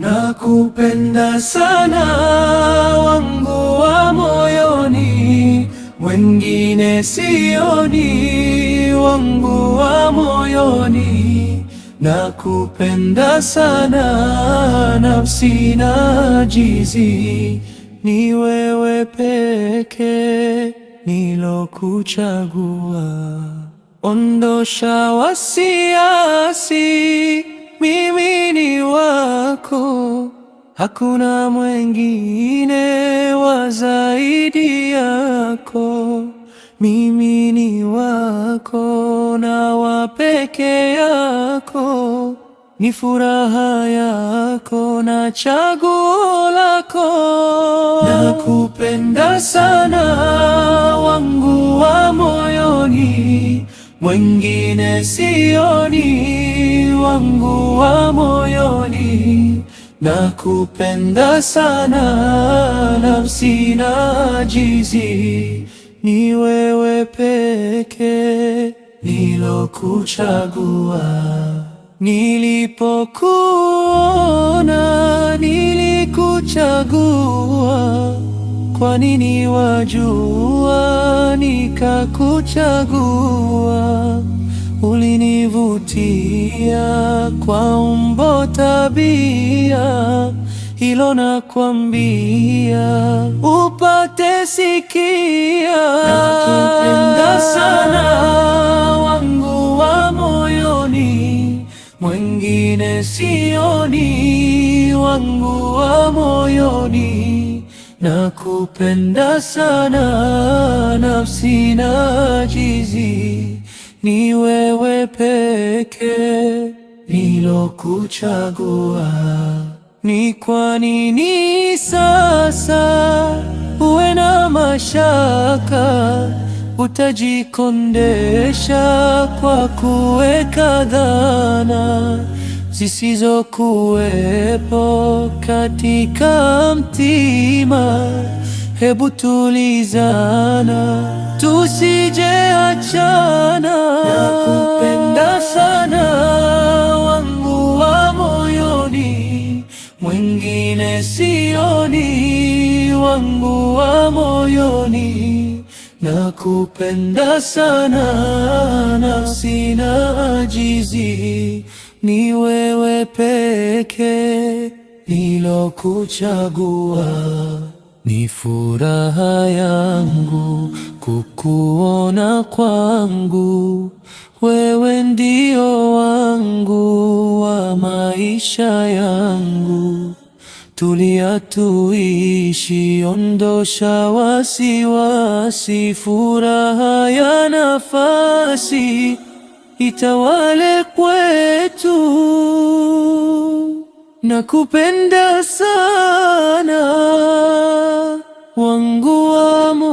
Nakupenda sana wangu wa moyoni, mwengine sioni, wangu wa moyoni. Nakupenda sana nafsi najizi, ni wewe peke nilokuchagua. Ondosha wasiwasi, mimi ni wako, hakuna mwengine wa zaidi yako. Mimi ni wako na wa peke yako, ni furaha yako na chaguo lako. Nakupenda sana wangu wa moyoni, mwengine sioni, wangu wa moyoni. Nakupenda sana nafsi najizi, ni wewe peke nilokuchagua. Nilipokuona nilikuchagua, kwa nini wajua nikakuchagua. Ulinivutia kwa umbo, tabia, hilo nakwambia upate sikia. Nakupenda sana wangu wa moyoni, mwengine sioni, wangu wa moyoni. Nakupenda sana nafsi najizi, ni wewe peke nilokuchagua. Ni kwa nini sasa uwe na mashaka, utajikondesha kwa kuweka dhana zisizokuwepo katika mtima. Hebu tulizana, tusijeachana. Nakupenda sana wangu wa moyoni, mwengine sioni, wangu wa moyoni. Nakupenda sana nafsi najizi, ni wewe peke nilokuchagua. Ni furaha yangu kukuona kwangu, wewe ndio wangu wa maisha yangu. Tulia tuishi, ondosha wasiwasi, furaha ya nafasi itawale kwetu. Nakupenda sana wangu wa moyoni.